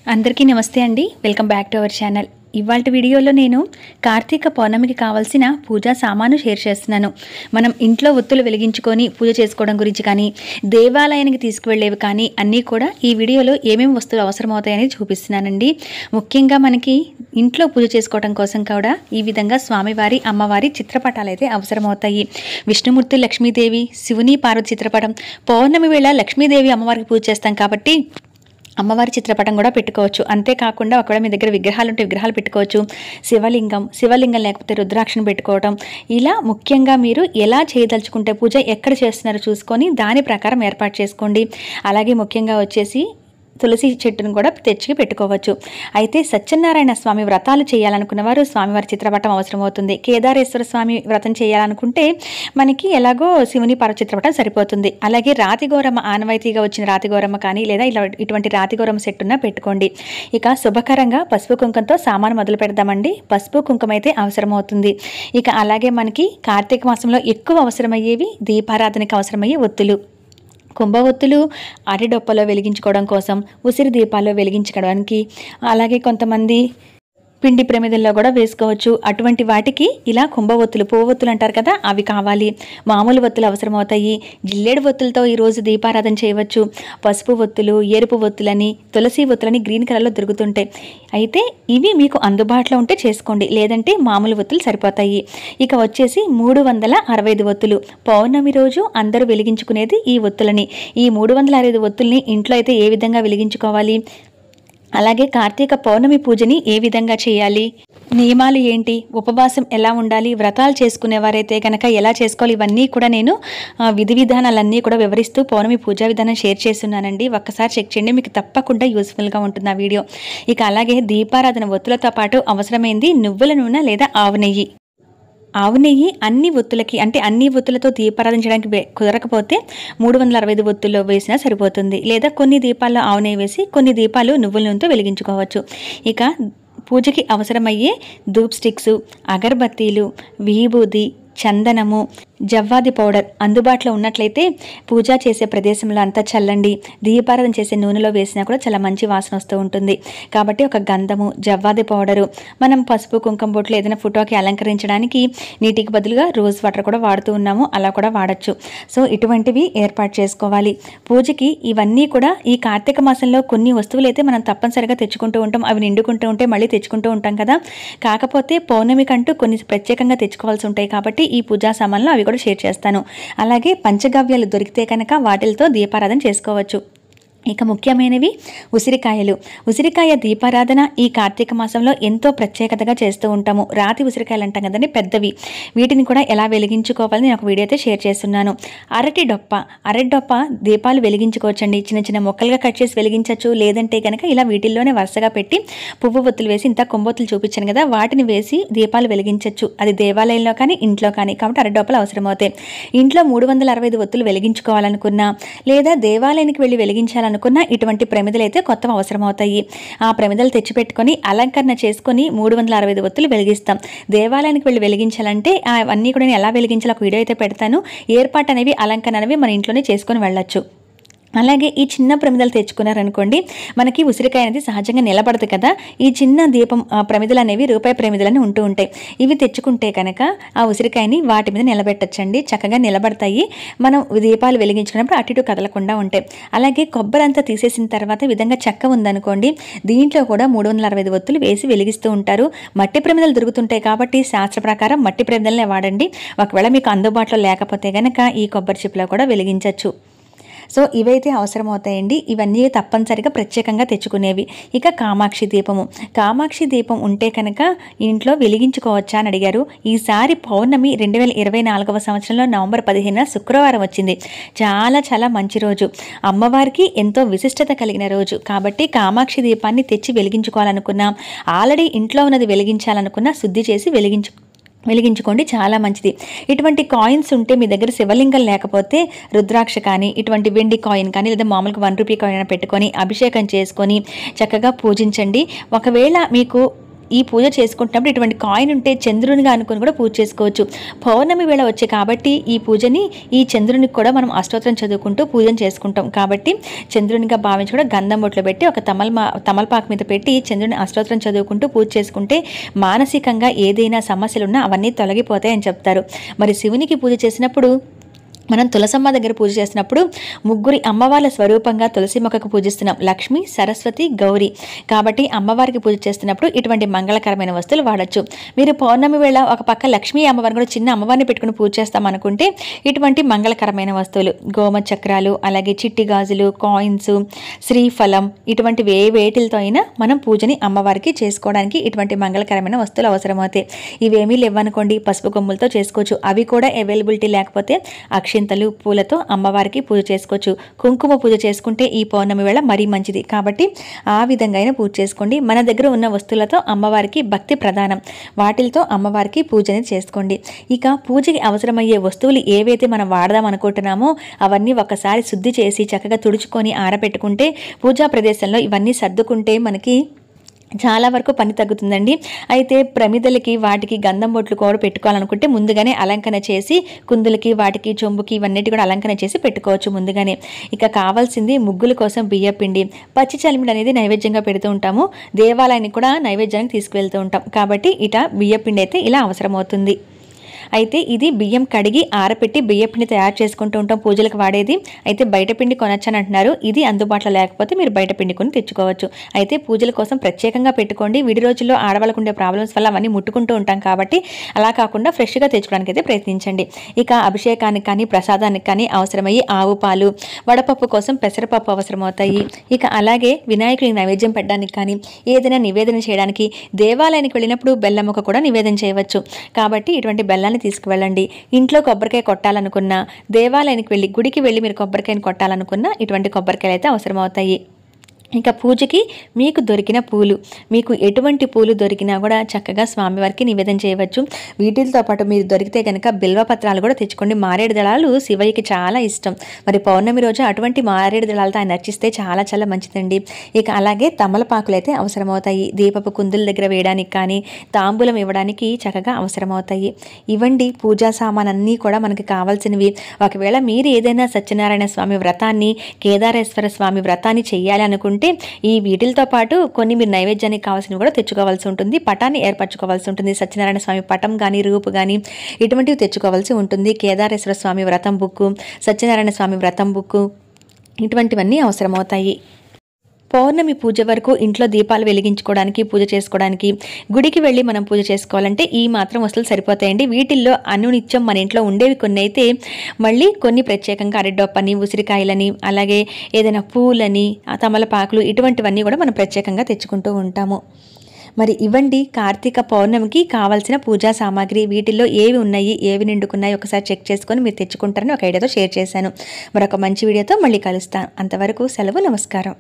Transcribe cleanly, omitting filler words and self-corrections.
అందరికీ నమస్తే అండి. Welcome back to our channel. ఇవాల్టి వీడియోలో నేను కార్తీక పౌర్ణమికి కావాల్సిన పూజా సామాను షేర్ చేస్తున్నాను. మనం ఇంట్లో ఒత్తులు వెలిగించుకొని పూజ చేసుకోవడం గురించి కానీ, దేవాలయానికి తీసుకువెళ్ళేవి కానీ అన్నీ కూడా ఈ వీడియోలో ఏమేమి వస్తువులు అవసరమవుతాయని చూపిస్తున్నానండి. ముఖ్యంగా మనకి ఇంట్లో పూజ చేసుకోవడం కోసం కూడా ఈ విధంగా స్వామివారి, అమ్మవారి చిత్రపటాలు అయితే అవసరమవుతాయి. విష్ణుమూర్తి, లక్ష్మీదేవి, శివుని, పార్వతి చిత్రపటం. పౌర్ణమి వేళ లక్ష్మీదేవి అమ్మవారికి పూజ చేస్తాం కాబట్టి అమ్మవారి చిత్రపటం కూడా పెట్టుకోవచ్చు. అంతేకాకుండా ఒకవేళ మీ దగ్గర విగ్రహాలు ఉంటే విగ్రహాలు పెట్టుకోవచ్చు. శివలింగం లేకపోతే రుద్రాక్షను పెట్టుకోవటం. ఇలా ముఖ్యంగా మీరు ఎలా చేయదలుచుకుంటే పూజ ఎక్కడ చేస్తున్నారో చూసుకొని దాని ప్రకారం ఏర్పాటు చేసుకోండి. అలాగే ముఖ్యంగా వచ్చేసి తులసి చెట్టును కూడా తెచ్చి పెట్టుకోవచ్చు. అయితే సత్యనారాయణ స్వామి వ్రతాలు చేయాలనుకున్న వారు స్వామివారి చిత్రపటం అవసరమవుతుంది. కేదారేశ్వర స్వామి వ్రతం చేయాలనుకుంటే మనకి ఎలాగో శివుని పార్వతి చిత్రపటం సరిపోతుంది. అలాగే రాతిగోరమ్మ, ఆనవాయితీగా వచ్చిన రాతిగోరమ్మ కానీ లేదా ఇటువంటి రాతిగోరమ్మ సెట్ ఉన్నా పెట్టుకోండి. ఇక శుభకరంగా పసుపు కుంకంతో సామాను మొదలు పెడదామండి. పసుపు కుంకం అయితే అవసరమవుతుంది. ఇక అలాగే మనకి కార్తీక మాసంలో ఎక్కువ అవసరమయ్యేవి దీపారాధనకి అవసరమయ్యే ఒత్తులు. కుంభ ఒత్తులు అరిడొప్పలో వెలిగించుకోవడం కోసం, ఉసిరి దీపాల్లో వెలిగించుకోవడానికి, అలాగే కొంతమంది పిండి ప్రమిదల్లో కూడా వేసుకోవచ్చు. అటువంటి వాటికి ఇలా కుంభ ఒత్తులు, పువ్వొత్తులు అంటారు కదా, అవి కావాలి. మామూలు ఒత్తులు అవసరమవుతాయి. జిల్లేడు ఒత్తులతో ఈరోజు దీపారాధన చేయవచ్చు. పసుపు ఒత్తులు, ఎరుపు ఒత్తులని, తులసి ఒత్తులని గ్రీన్ కలర్లో దొరుకుతుంటాయి. అయితే ఇవి మీకు అందుబాటులో ఉంటే చేసుకోండి, లేదంటే మామూలు ఒత్తులు సరిపోతాయి. ఇక వచ్చేసి 365 ఒత్తులు. పౌర్ణమి రోజు అందరూ వెలిగించుకునేది ఈ ఒత్తులని. ఈ 365 ఒత్తుల్ని ఇంట్లో అయితే ఏ విధంగా వెలిగించుకోవాలి, అలాగే కార్తీక పౌర్ణమి పూజని ఏ విధంగా చేయాలి, నియమాలు ఏంటి, ఉపవాసం ఎలా ఉండాలి, వ్రతాలు చేసుకునేవారైతే కనుక ఎలా చేసుకోవాలి, ఇవన్నీ కూడా నేను విధి విధానాలన్నీ కూడా వివరిస్తూ పౌర్ణమి పూజా విధానం షేర్ చేస్తున్నానండి. ఒక్కసారి చెక్ చేయండి, మీకు తప్పకుండా యూస్ఫుల్గా ఉంటుంది ఆ వీడియో. ఇక అలాగే దీపారాధన ఒత్తులతో పాటు అవసరమైంది నువ్వుల నూనె లేదా ఆవు నెయ్యి. ఆవు నెయ్యి అన్ని ఒత్తులకి, అంటే అన్ని ఒత్తులతో దీపారాధన చేయడానికి కుదరకపోతే 365 ఒత్తుల్లో వేసినా సరిపోతుంది. లేదా కొన్ని దీపాల్లో ఆవు నెయ్యి వేసి కొన్ని దీపాలు నువ్వుల నూనెతో వెలిగించుకోవచ్చు. ఇక పూజకి అవసరమయ్యే ధూప్ స్టిక్స్, అగరబత్తీలు, విభూది, చందనము, జవ్వాది పౌడర్ అందుబాటులో ఉన్నట్లయితే పూజ చేసే ప్రదేశంలో అంతా చల్లండి. దీపారాధన చేసే నూనెలో వేసినా కూడా చాలా మంచి వాసన వస్తూ ఉంటుంది. కాబట్టి ఒక గంధము, జవ్వాది పౌడరు, మనం పసుపు కుంకుమ బొట్లు ఏదైనా ఫోటోకి అలంకరించడానికి నీటికి బదులుగా రోజ్ వాటర్ కూడా వాడుతూ ఉన్నాము, అలా కూడా వాడచ్చు. సో ఇటువంటివి ఏర్పాటు చేసుకోవాలి. పూజకి ఇవన్నీ కూడా ఈ కార్తీక మాసంలో కొన్ని వస్తువులు అయితే మనం తప్పనిసరిగా తెచ్చుకుంటూ ఉంటాం. అవి నిండుకుంటూ ఉంటే మళ్ళీ తెచ్చుకుంటూ ఉంటాం కదా. కాకపోతే పౌర్ణమి కంటూ కొన్ని ప్రత్యేకంగా తెచ్చుకోవాల్సి ఉంటాయి కాబట్టి ఈ పూజా సామాన్లు అవి కూడా షేర్ చేస్తాను. అలాగే పంచగవ్యాలు దొరికితే కనుక వాటిలతో దీపారాధన చేసుకోవచ్చు. ఇక ముఖ్యమైనవి ఉసిరికాయలు. ఉసిరికాయ దీపారాధన ఈ కార్తీక మాసంలో ఎంతో ప్రత్యేకతగా చేస్తూ ఉంటాము. రాతి ఉసిరికాయలు అంటాం కదండి, పెద్దవి. వీటిని కూడా ఎలా వెలిగించుకోవాలని నేను ఒక వీడియో అయితే షేర్ చేస్తున్నాను. అరటి డొప్ప దీపాలు వెలిగించుకోవచ్చండి. చిన్న చిన్న మొక్కలుగా కట్ చేసి వెలిగించవచ్చు. లేదంటే కనుక ఇలా వీటిల్లోనే వరుసగా పెట్టి పువ్వు ఒత్తులు వేసి, ఇంత కుంభొత్తులు చూపించాను కదా, వాటిని వేసి దీపాలు వెలిగించవచ్చు. అది దేవాలయంలో కానీ ఇంట్లో కానీ. కాబట్టి అరటి డొప్పలు అవసరమవుతాయి. ఇంట్లో 365 ఒత్తులు వెలిగించుకోవాలనుకున్నా లేదా దేవాలయానికి వెళ్ళి వెలిగించాలనుకున్న ఇటువంటి ప్రమిదలు అయితే కొత్తవి అవసరమవుతాయి. ఆ ప్రమిదలు తెచ్చిపెట్టుకొని అలంకరణ చేసుకొని 365 ఒత్తులు వెలిగిస్తాం. దేవాలయానికి వెళ్ళి వెలిగించాలంటే అవన్నీ కూడా నేను ఎలా వెలిగించాలో ఒక వీడియో అయితే పెడతాను. ఏర్పాటు అనేవి, అలంకరణ అనేవి మన ఇంట్లోనే చేసుకొని వెళ్ళొచ్చు. అలాగే ఈ చిన్న ప్రమిదలు తెచ్చుకున్నారనుకోండి, మనకి ఉసిరికాయ అనేది సహజంగా నిలబడదు కదా. ఈ చిన్న దీపం ప్రమిదలు అనేవి రూపాయి ప్రమిదలని ఉంటూ ఉంటాయి. ఇవి తెచ్చుకుంటే కనుక ఆ ఉసిరికాయని వాటి మీద నిలబెట్టచ్చండి. చక్కగా నిలబడతాయి. మనం దీపాలు వెలిగించుకున్నప్పుడు అటు ఇటు కదలకుండా ఉంటాయి. అలాగే కొబ్బరి అంతా తీసేసిన తర్వాత ఈ విధంగా చెక్క ఉందనుకోండి, దీంట్లో కూడా 365 ఒత్తులు వేసి వెలిగిస్తూ ఉంటారు. మట్టి ప్రమిదలు దొరుకుతుంటాయి కాబట్టి శాస్త్ర ప్రకారం మట్టి ప్రమిదలనే వాడండి. ఒకవేళ మీకు అందుబాటులో లేకపోతే కనుక ఈ కొబ్బరి చిప్పలో కూడా వెలిగించవచ్చు. సో ఇవైతే అవసరమవుతాయండి. ఇవన్నీ తప్పనిసరిగా ప్రత్యేకంగా తెచ్చుకునేవి. ఇక కామాక్షి దీపం ఉంటే కనుక ఇంట్లో వెలిగించుకోవచ్చా అని అడిగారు. ఈసారి పౌర్ణమి 2024వ సంవత్సరంలో నవంబర్ 15న శుక్రవారం వచ్చింది. చాలా చాలా మంచి రోజు, అమ్మవారికి ఎంతో విశిష్టత కలిగిన రోజు. కాబట్టి కామాక్షి దీపాన్ని తెచ్చి వెలిగించుకోవాలనుకున్నా, ఆల్రెడీ ఇంట్లో ఉన్నది వెలిగించాలనుకున్నా శుద్ధి చేసి వెలిగించుకోండి, చాలా మంచిది. ఇటువంటి కాయిన్స్ ఉంటే మీ దగ్గర శివలింగం లేకపోతే రుద్రాక్ష కానీ, ఇటువంటి వెండి కాయిన్ కానీ, లేదా మామూలుగా 1 రూపీ కాయిన్ పెట్టుకొని అభిషేకం చేసుకొని చక్కగా పూజించండి. ఒకవేళ మీకు ఈ పూజ చేసుకుంటున్నప్పుడు ఇటువంటి కాయిన్ ఉంటే చంద్రునిగా అనుకుని కూడా పూజ చేసుకోవచ్చు. పౌర్ణమి వేళ వచ్చే కాబట్టి ఈ పూజని ఈ చంద్రునికి కూడా మనం అష్టోత్తరం చదువుకుంటూ పూజను చేసుకుంటాం. కాబట్టి చంద్రునిగా భావించి కూడా గంధం బొట్లు పెట్టి ఒక తమలపాకు మీద పెట్టి చంద్రుని అష్టోత్తరం చదువుకుంటూ పూజ చేసుకుంటే మానసికంగా ఏదైనా సమస్యలున్నా అవన్నీ తొలగిపోతాయని చెప్తారు. మరి శివునికి పూజ చేసినప్పుడు మనం తులసమ్మ దగ్గర పూజ చేసినప్పుడు ముగ్గురి అమ్మవార్ల స్వరూపంగా తులసి మొక్కకు పూజిస్తున్నాం. లక్ష్మి, సరస్వతి, గౌరీ. కాబట్టి అమ్మవారికి పూజ చేస్తున్నప్పుడు ఇటువంటి మంగళకరమైన వస్తువులు వాడచ్చు. మీరు పౌర్ణమి వేళ ఒక పక్క లక్ష్మీ అమ్మవారిని కూడా చిన్న అమ్మవారిని పెట్టుకుని పూజ చేస్తాం అనుకుంటే ఇటువంటి మంగళకరమైన వస్తువులు గోమ చక్రాలు, అలాగే చిట్టి గాజులు, కాయిన్స్, శ్రీఫలం ఇటువంటి వేటిలతో అయినా మనం పూజని అమ్మవారికి చేసుకోవడానికి ఇటువంటి మంగళకరమైన వస్తువులు అవసరమవుతాయి. ఇవేమీ లేవనుకోండి పసుపు కొమ్ములతో చేసుకోవచ్చు. అవి కూడా అవైలబిలిటీ లేకపోతే అక్షింతలు, పూలతో అమ్మవారికి పూజ చేసుకోవచ్చు. కుంకుమ పూజ చేసుకుంటే ఈ పౌర్ణమి వేళ మరీ మంచిది. కాబట్టి ఆ విధంగా అయినా పూజ చేసుకోండి. మన దగ్గర ఉన్న వస్తువులతో అమ్మవారికి భక్తి ప్రధానం. వాటిలతో అమ్మవారికి పూజని చేసుకోండి. ఇక పూజకి అవసరమయ్యే వస్తువులు ఏవైతే మనం వాడదాం అనుకుంటున్నామో అవన్నీ ఒకసారి శుద్ధి చేసి చక్కగా తుడుచుకొని ఆరబెట్టుకుంటే పూజా ప్రదేశంలో ఇవన్నీ సర్దుకుంటే మనకి చాలా వరకు పని తగ్గుతుందండి. అయితే ప్రమిదలకి వాటికి గంధం బొట్లు కూడా పెట్టుకోవాలనుకుంటే ముందుగానే అలంకరణ చేసి కుందులకి వాటికి చెంబుకి ఇవన్నిటి కూడా అలంకరణ చేసి పెట్టుకోవచ్చు ముందుగానే. ఇక కావాల్సింది ముగ్గుల కోసం బియ్యపిండి, పచ్చి చలిమిడి అనేది నైవేద్యంగా పెడుతూ ఉంటాము. దేవాలయానికి కూడా నైవేద్యానికి తీసుకువెళ్తూ ఉంటాం. కాబట్టి బియ్యపిండి అయితే ఇలా అవసరమవుతుంది. అయితే ఇది బియ్యం కడిగి ఆరపెట్టి బియ్యపిండి తయారు చేసుకుంటూ ఉంటాం పూజలకు వాడేది. అయితే బయట పిండి కొనొచ్చని అంటున్నారు. ఇది అందుబాటులో లేకపోతే మీరు బయట పిండి కొని తెచ్చుకోవచ్చు. అయితే పూజల కోసం ప్రత్యేకంగా పెట్టుకోండి. విడి రోజుల్లో ఆడవాళ్ళకు ఉండే ప్రాబ్లమ్స్ వల్ల అవన్నీ ముట్టుకుంటూ ఉంటాం కాబట్టి అలా కాకుండా ఫ్రెష్గా తెచ్చుకోవడానికి అయితే ప్రయత్నించండి. ఇక అభిషేకానికి కానీ ప్రసాదానికి కానీ అవసరమయ్యే ఆవు పాలు, వడపప్పు కోసం పెసరపప్పు అవసరమవుతాయి. ఇక అలాగే వినాయకుడికి నైవేద్యం పెట్టడానికి కానీ ఏదైనా నివేదన చేయడానికి దేవాలయానికి వెళ్ళినప్పుడు బెల్లం ముక్క కూడా నివేదన చేయవచ్చు. కాబట్టి ఇటువంటి బెల్లాన్ని తీసుకువెళ్ళండి. ఇంట్లో కొబ్బరికాయ కొట్టాలనుకున్నా, దేవాలయానికి వెళ్ళి గుడికి వెళ్ళి మీరు కొబ్బరికాయని కొట్టాలనుకున్నా ఇటువంటి కొబ్బరికాయలు అయితే అవసరమవుతాయి. ఇక పూజకి మీకు దొరికిన పూలు, మీకు ఎటువంటి పూలు దొరికినా కూడా చక్కగా స్వామివారికి నివేదన చేయవచ్చు. వీటితో పాటు మీరు దొరికితే కనుక బిల్వపత్రాలు కూడా తెచ్చుకోండి. మారేడు దళాలు శివయ్యకి చాలా ఇష్టం. మరి పౌర్ణమి రోజు అటువంటి మారేడు దళాలతో ఆయన అర్చిస్తే చాలా చాలా మంచిదండి. ఇక అలాగే తమలపాకులు అయితే అవసరమవుతాయి. దీపపు కుందుల దగ్గర వేయడానికి కానీ తాంబూలం ఇవ్వడానికి చక్కగా అవసరమవుతాయి. ఇవ్వండి పూజా సామానన్నీ కూడా మనకి కావాల్సినవి. ఒకవేళ మీరు ఏదైనా సత్యనారాయణ స్వామి వ్రతాన్ని, కేదారేశ్వర స్వామి వ్రతాన్ని చేయాలి అనుకుంటే ఈ వీటిలతో పాటు కొన్ని మీరు నైవేద్యానికి కావాల్సినవి కూడా తెచ్చుకోవాల్సి ఉంటుంది. పటాన్ని ఏర్పరచుకోవాల్సి ఉంటుంది. సత్యనారాయణ స్వామి పటం కానీ రూపు కానీ ఇటువంటివి తెచ్చుకోవాల్సి ఉంటుంది. కేదారేశ్వర స్వామి వ్రతం బుక్కు, సత్యనారాయణ స్వామి వ్రతం బుక్కు ఇటువంటివన్నీ అవసరమవుతాయి. పౌర్ణమి పూజ వరకు ఇంట్లో దీపాలు వెలిగించుకోవడానికి, పూజ చేసుకోవడానికి, గుడికి వెళ్ళి మనం పూజ చేసుకోవాలంటే ఈ మాత్రం వస్తువులు సరిపోతాయండి. వీటిల్లో అనునిత్యం మన ఇంట్లో ఉండేవి కొన్ని అయితే మళ్ళీ కొన్ని ప్రత్యేకంగా అరిడొప్పని, ఉసిరికాయలని, అలాగే ఏదైనా పూలని, తమలపాకులు ఇటువంటివన్నీ కూడా మనం ప్రత్యేకంగా తెచ్చుకుంటూ ఉంటాము. మరి ఇవ్వండి కార్తీక పౌర్ణమికి కావాల్సిన పూజా సామాగ్రి. వీటిల్లో ఏవి ఉన్నాయి, ఏవి నిండుకున్నాయి ఒకసారి చెక్ చేసుకొని మీరు తెచ్చుకుంటారని ఒక ఐడియాతో షేర్ చేశాను. మరొక మంచి వీడియోతో మళ్ళీ కలుస్తాను. అంతవరకు సెలవు. నమస్కారం.